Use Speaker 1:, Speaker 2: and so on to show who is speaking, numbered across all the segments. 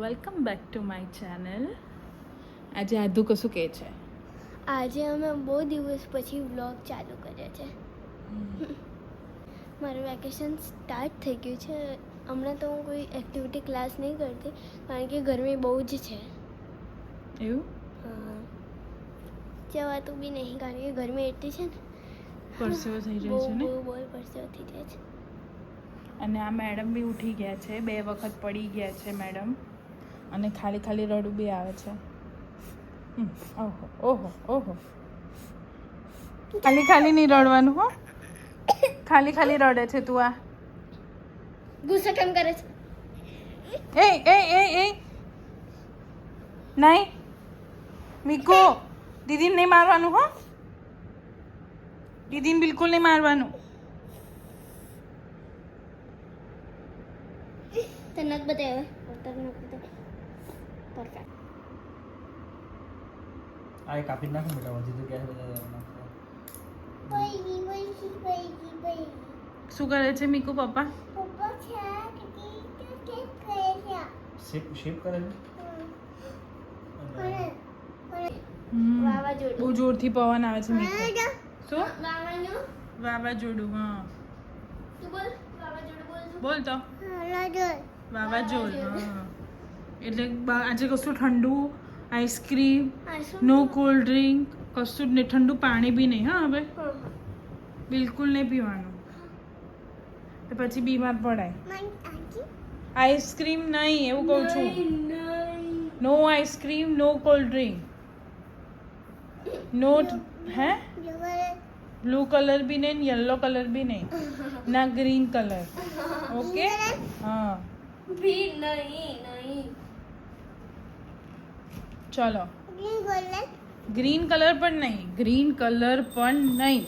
Speaker 1: Welcome back to my channel. આજે આધુ કશું કહે છે?
Speaker 2: આજે અમે બહુ દિવસ પછી વ્લોગ ચાલુ કર્યો છે. મારું વેકેશન સ્ટાર્ટ થઈ ગયું છે. હમણાં તો હું કોઈ એક્ટિવિટી ક્લાસ નહીં કરતી કારણ કે ગરમી બહુ જ છે.
Speaker 1: એવું
Speaker 2: જવાતું બી નહીં કારણ કે ગરમી એટલી છે ને,
Speaker 1: પરસેવો થઈ જાય છે ને.
Speaker 2: બહુ પરસેવો થઈ જાય છે.
Speaker 1: અને આ મેડમ બી ઉઠી ગયા છે, 2 વખત પડી ગયા છે મેડમ, અને ખાલી ખાલી રડું બી આવે છે. ઓહો ઓહો ઓહો, ખાલી ખાલી નહીં રડવાનું હો, ખાલી ખાલી રડે છે તું. આ
Speaker 2: ગુસ્સો કેમ કરે છે?
Speaker 1: એ એ એ એ નહીં મીકો, દીદીને નહીં મારવાનું હો, દીદીને બિલકુલ નહીં મારવાનું.
Speaker 2: તને નથી બતાવ્યો? પરફેક્ટ.
Speaker 3: આ કાપી નાખો બેટા, વધી તો ક્યાં બધા
Speaker 1: શું કરે છે મીકુ પપ્પા?
Speaker 3: શેપ કરે છે.
Speaker 2: વાવાઝોડું.
Speaker 1: બહુ જોરથી પવન આવે છે મીકુ. શું?
Speaker 2: વાવાઝોડું.
Speaker 1: વાવાઝોડું. હા
Speaker 2: તું બોલ. વાવાઝોડું બોલ તું.
Speaker 1: બોલ તો. વાવાઝોડું. હા એટલે આજે કશું ઠંડુ આઈસ્ક્રીમ, નો કોલ્ડ ડ્રિંક, કશું જ નહીં, ઠંડુ પાણી બી નહીં. હા હવે બિલકુલ નહીં પીવાનું, તો પછી બીમાર પડાય. આઈસ્ક્રીમ નહીં એવું કહું છું. નો આઈસ્ક્રીમ, નો કોલ્ડ ડ્રિંક, નો હે બ્લુ કલર બી નહીં, યલો કલર બી નહીં, ના ગ્રીન કલર. ઓકે? હા
Speaker 2: भी नहीं.
Speaker 1: ચલો. ગ્રીન કલર પણ નહીં, ગ્રીન કલર પણ નહીં,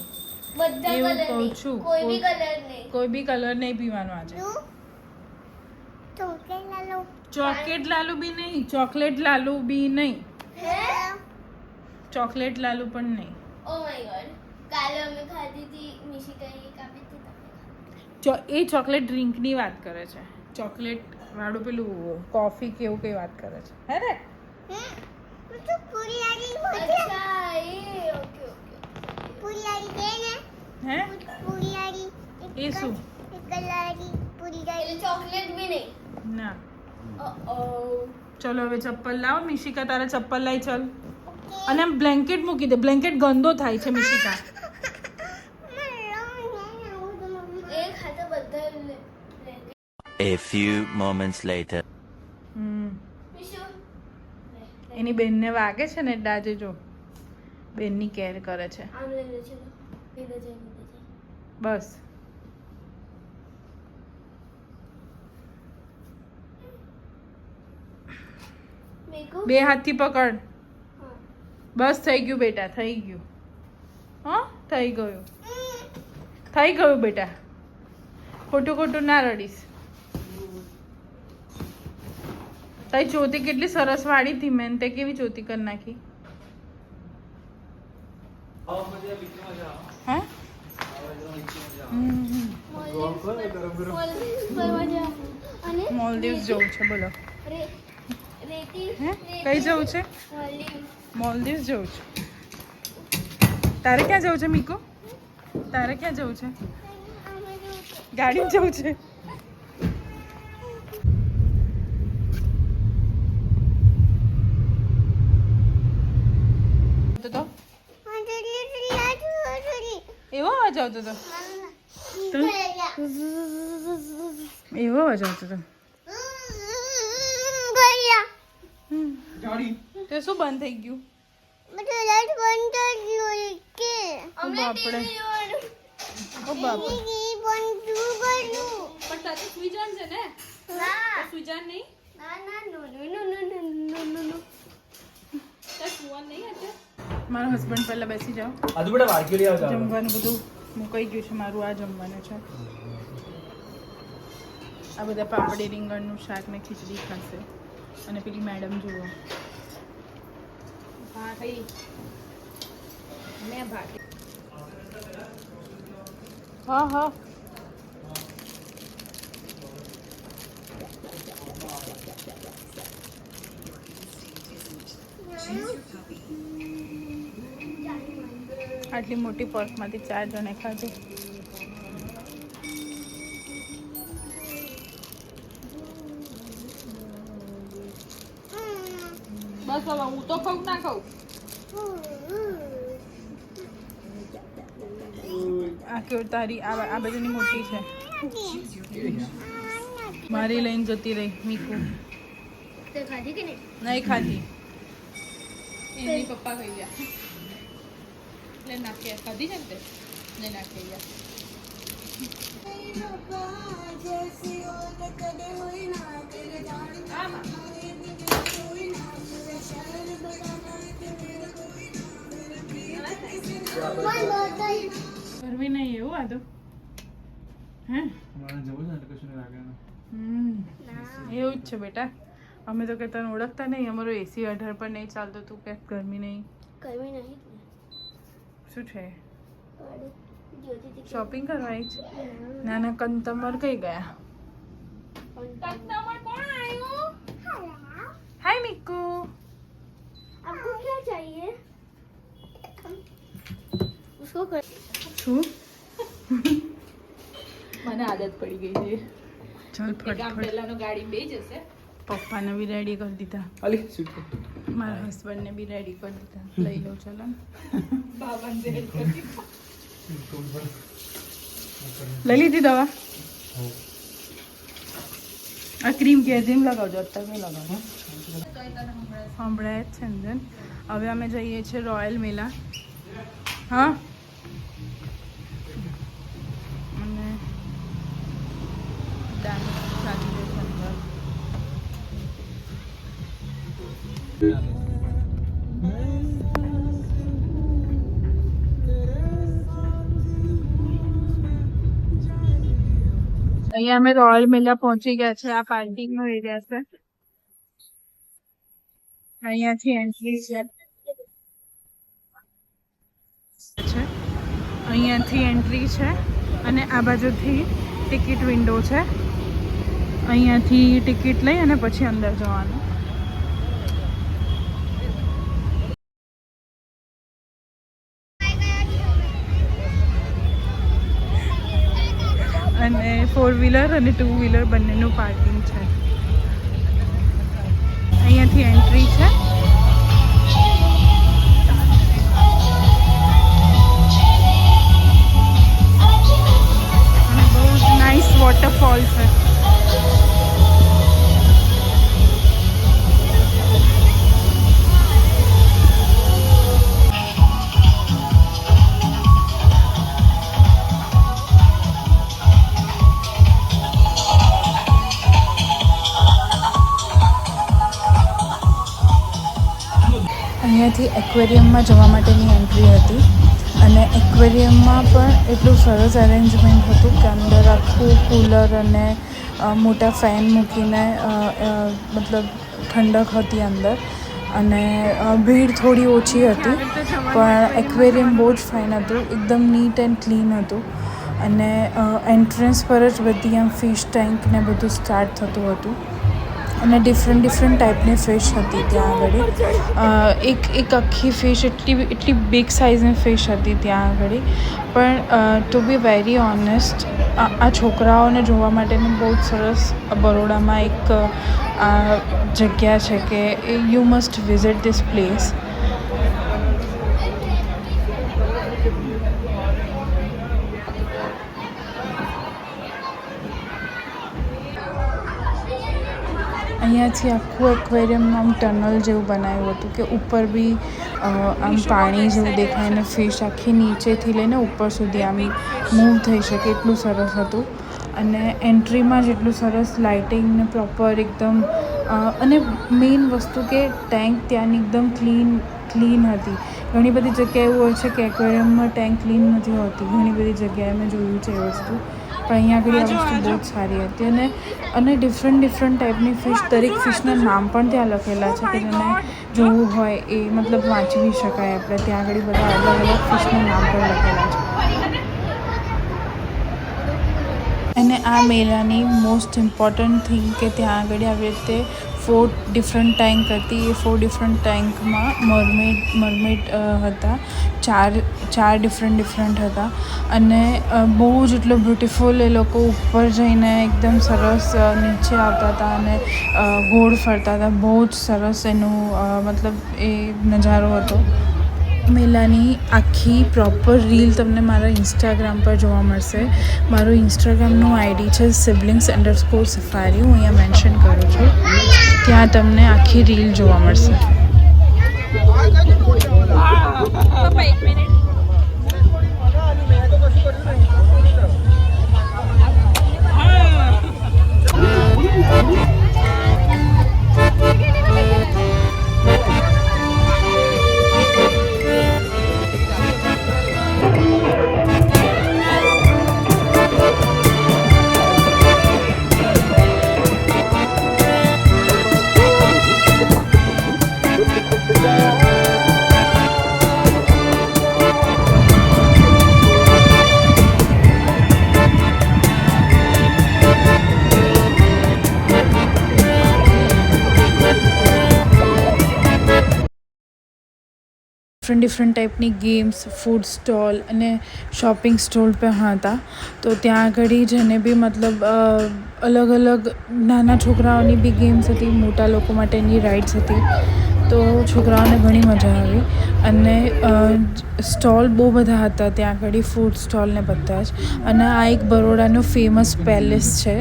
Speaker 2: બધા
Speaker 1: એવું
Speaker 2: કલર
Speaker 1: કહું
Speaker 2: નહીં.
Speaker 1: છું.
Speaker 2: કોઈ બી કલર નહીં.
Speaker 1: કોઈ બી કલર નહીં પીવાનું આજે. ચોકલેટ લાલુ બી નહીં, ચોકલેટ લાલુ બી નહીં,
Speaker 2: હે?
Speaker 1: ચોકલેટ લાલુ પણ નહીં.
Speaker 2: Oh my God. કાલે અમે ખાધી હતી મિશિકાએ કાપી હતી.
Speaker 1: એ ચોકલેટ ડ્રિંકની વાત કરે છે, ચોકલેટ વાળું પેલું કોફી કે એવું કઈ વાત કરે છે. હે ને?
Speaker 2: અચ્છા એ ઓકે
Speaker 1: હે એ શું?
Speaker 2: એટલે ચોકલેટ બી નહીં.
Speaker 1: ના.
Speaker 2: ઓ
Speaker 1: ચલો હવે ચપ્પલ લાવો. મિશિકા તારે ચપ્પલ લાવી ચલ. અને આમ બ્લેન્કેટ મૂકી દે, બ્લેન્કેટ ગંદો થાય છે મિશિકા.
Speaker 2: એ ખાતા બધા
Speaker 4: A few moments later.
Speaker 2: મિશુ
Speaker 1: એની બેનને વાગે છે ને એટલે આજે જો બેનની કેર કરે છે.
Speaker 2: આમ લઈ લે ચલો. લઈ લે જઈ.
Speaker 1: બસ.
Speaker 2: મેકો
Speaker 1: 2 હાથથી પકડ.
Speaker 2: હા.
Speaker 1: બસ થઈ ગયું બેટા, થઈ ગયું. હા થઈ ગયું, થઈ ગયું બેટા. ખોટું ખોટું ના રડીશ. તારી ચોતી કેટલી સરસ વાળી હતી મેં, તે કેવી ચોતી કરી નાખી. હા મોલદીવ્સ જવું છે. બોલો. હે કઈ જવું છે? મોલદીવ્સ જવું છે. તારે ક્યાં જવું છે મીકો? તારે ક્યાં જવું છે? ગાડીમાં જવું છે. તો એવો અવાજ આવતો હતો, એવો અવાજ આવતો હતો. તે શું બંધ થઈ ગયું? ઓ બાપડે, ઓ બાપડે. પણ તારે સુઈજાન છે ને? સુઈજાન નહીં? મારા હસબન્ડ પહેલા બેસી જાઓ.
Speaker 3: આદુ બેટા વાગ્યો લઈ આવજો.
Speaker 1: જમવાનું બધું મુકાઈ ગયું છે મારું. આ જમવાનું છે. આ બધા પાપડી, રીંગણનું શાક ને ખીચડી ખાશે. અને પેલી મેડમ જુઓ. હા હા આટલી મોટી પર્સમાંથી 4 જણે ખાધું. બસ હવે હું તો ખાઉં ના ખાઉં. આ કેવું તારી આ બધાની મોટી છે. મારી લઈને જતી રહી મીકુ.
Speaker 2: તે ખાધી કે નહીં?
Speaker 1: નહીં ખાધી. એની પપ્પા ખાઈ ગયા. લે નાખી ખાધી છે ને તે ને નાખી ગયા. કરવી નહીં એવું આ તો હે
Speaker 3: જવું છે કશું લાગે
Speaker 1: એવું જ છે બેટા. અમે તો કે તને ઓળખતા નહીં. અમારો એસી 18 પર નહીં ચાલતો. તું કે ગરમી નહીં.
Speaker 2: કરવી નહીં.
Speaker 1: શું છે?
Speaker 2: જોતી
Speaker 1: શોપિંગ કરવા આવી છે? નાના કંતમર કઈ ગયા? કંતમર કોણ આવ્યું? હાય મિક્કુ.
Speaker 2: आपको क्या चाहिए? उसको कर
Speaker 1: શું?
Speaker 5: મને આદત પડી ગઈ છે.
Speaker 1: ચાલ
Speaker 5: એક આમ
Speaker 1: ફટફટ.
Speaker 5: પહેલાનો ગાડી બે જશે.
Speaker 1: પપ્પાને બી રેડી કરી દીધા.
Speaker 3: અલી સ્વીટ
Speaker 1: મારા હસબન્ડને બી રેડી કરી દીધા. લઈ લો ચાલો.
Speaker 5: બાબાને રેડ કરી.
Speaker 1: લઈ લીધી દવા. આ ક્રીમ કે જેમ લગાવજો. અત્યારે નહીં લગાવો. સંભળાય જ છે ને. હવે અમે જઈએ છીએ રોયલ મેલા. હા અને ડાન્સ ચાલી રહ્યો છે અંદર. અહીંયા અમે રોયલ મેલા પહોંચી ગયા છે. આ પાર્કિંગનો એરિયા છે. અહીંયાથી એન્ટ્રી છે. અહીંયાથી એન્ટ્રી છે અને આ બાજુથી ટિકિટ વિન્ડો છે. અહીંયાથી ટિકિટ લઈ અને પછી અંદર જવાનું. અને 4 વ્હીલર અને 2 વ્હીલર બંનેનું પાર્કિંગ છે. અહીંયાથી એન્ટ્રી છે. અને બહુ જ નાઇસ વોટરફોલ છે. અહીંયાથી એક્વેરિયમમાં જવા માટેની એન્ટ્રી હતી અને એક્વેરિયમમાં પણ એટલું સરસ અરેન્જમેન્ટ હતું કે અંદર આખું કુલર અને મોટા ફેન મૂકીને મતલબ ઠંડક હતી અંદર અને ભીડ થોડી ઓછી હતી પણ એક્વેરિયમ બહુ જ ફાઇન હતું. એકદમ નીટ એન્ડ ક્લીન હતું અને એન્ટ્રન્સ પર જ બધી આમ ફિશ ટેન્ક ને બધું સ્ટાર્ટ થતું હતું અને ડિફરન્ટ ટાઈપની ફિશ હતી ત્યાં આગળ. એક આખી ફિશ એટલી બિગ સાઇઝની ફિશ હતી ત્યાં આગળ. પણ ટુ બી વેરી ઓનેસ્ટ આ છોકરાઓને જોવા માટેની બહુ જ સરસ બરોડામાં એક જગ્યા છે કે you must visit this place. અહીંયાથી આખું એક્વેરિયમમાં આમ ટનલ જેવું બનાવ્યું હતું કે ઉપર બી આમ પાણી જેવું દેખાય અને ફિશ આખી નીચેથી લઈને ઉપર સુધી આમ મૂવ થઈ શકે એટલું સરસ હતું. અને એન્ટ્રીમાં જ એટલું સરસ લાઇટિંગ ને પ્રોપર એકદમ અને મેઇન વસ્તુ કે ટેન્ક ત્યાંની એકદમ ક્લીન હતી. ઘણી બધી જગ્યાએ એવું હોય છે કે એક્વેરિયમમાં ટેન્ક ક્લીન નથી હોતી. ઘણી બધી જગ્યાએ મેં જોયું છે એ વસ્તુ. પણ અહીંયા આગળ આ વસ્તુ બહુ જ સારી હતી અને ડિફરન્ટ ટાઈપની ફિશ, દરેક ફિશના નામ પણ ત્યાં લખેલા છે કે જેને જોવું હોય એ મતલબ વાંચવી શકાય આપણે. ત્યાં આગળ બધા અલગ ફિશના નામ પણ લખેલા છે. અને આ મેળાની મોસ્ટ ઇમ્પોર્ટન્ટ થિંગ કે ત્યાં આગળ આવી રીતે 4 ડિફરન્ટ ટેન્ક હતી. એ 4 ડિફરન્ટ ટેન્કમાં મરમેડ હતા. ચાર ડિફરન્ટ હતા અને બહુ જ એટલો બ્યુટિફુલ એ લોકો ઉપર જઈને એકદમ સરસ નીચે આવતા હતા અને ગોળ ફરતા હતા. બહુ જ સરસ એનું મતલબ એ નજારો હતો. મેલાની આખી પ્રોપર રીલ તમને મારા ઇન્સ્ટાગ્રામ પર જોવા મળશે. મારું ઇન્સ્ટાગ્રામનું આઈડી છે siblings_safari. હું અહીંયા મેન્શન કરું છું. ત્યાં તમને આખી રીલ જોવા મળશે. ડિફરન્ટ ટાઈપની ગેમ્સ, ફૂડ સ્ટોલ અને શોપિંગ સ્ટોલ પણ હતા. તો ત્યાં આગળ જેને બી મતલબ અલગ અલગ નાના છોકરાઓની બી ગેમ્સ હતી, મોટા લોકો માટેની રાઇડ્સ હતી. તો છોકરાઓને ઘણી મજા આવી. અને સ્ટોલ બહુ બધા હતા ત્યાં આગળ, ફૂડ સ્ટોલ ને બધા જ. અને આ એક બરોડાનું ફેમસ પેલેસ છે.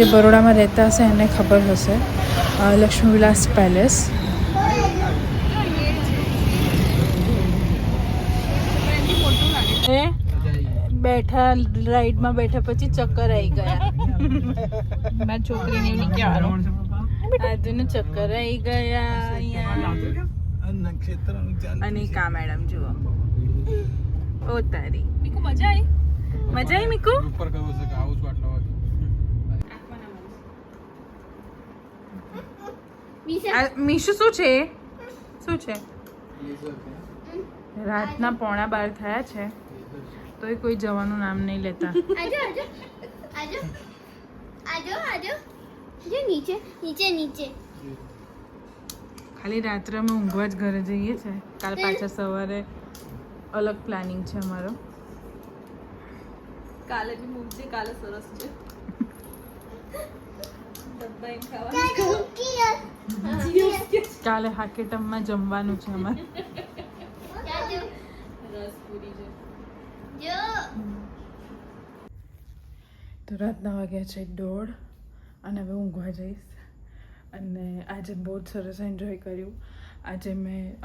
Speaker 1: જે બરોડામાં રહેતા હશે એને ખબર હશે, લક્ષ્મીવિલાસ પેલેસ. બેઠા રાઈડમાં બેઠા પછી ચક્કર આવી ગયા. મારી છોકરીને એવું નહીં કહેવાનું. આજુને ચક્કર આવી ગયા અહીંયા. અને કા મેડમ જુઓ. ઓ તારી મીકુ મજા આવી? મજા આવી મીકુ?
Speaker 3: ઉપર કહું છે કે આવું છું આટલા વાગે.
Speaker 1: મીશુ શું છે? શું છે? રાતના 11:15 થયા છે તોય કોઈ જવાનું નામ નહીં લેતા.
Speaker 2: આજો જો નીચે નીચે નીચે.
Speaker 1: ખાલી રાત્રે અમે ઊંઘવા જ ઘરે જઈએ છે. કાલ પાછા સવારે અલગ પ્લાનિંગ છે અમારો.
Speaker 5: કાલે બી મૂકજે, કાલે સરસ છે. ડબ્બા ખાવા
Speaker 1: કાલે હાકેટમમાં જમવાનું છે અમારે.
Speaker 5: રસ પૂરી છે.
Speaker 1: તો રાતના વાગ્યા છે 1:30 અને હવે ઊંઘવા જઈશ. અને આજે બહુ જ સરસ એન્જોય કર્યું. આજે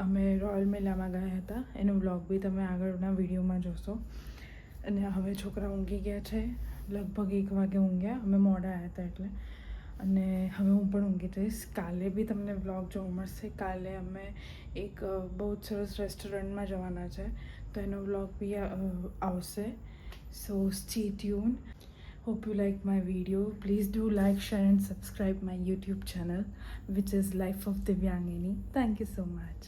Speaker 1: અમે રોયલ મેલામાં ગયા હતા. એનો વ્લોગ બી તમે આગળના વિડીયોમાં જોશો. અને હવે છોકરા ઊંઘી ગયા છે. લગભગ 1 વાગે ઊંઘ્યા. અમે મોડા આવ્યા હતા એટલે. અને હવે હું પણ ઊંઘી જઈશ. કાલે બી તમને વ્લોગ જોવા મળશે. કાલે અમે એક બહુ જ સરસ રેસ્ટોરન્ટમાં જવાના છે, તો એનો વ્લોગ બી આવશે. સો stay tuned. Hope you like my video. Please do like, share and subscribe my YouTube channel, which is Life of Divyangini. Thank you so much.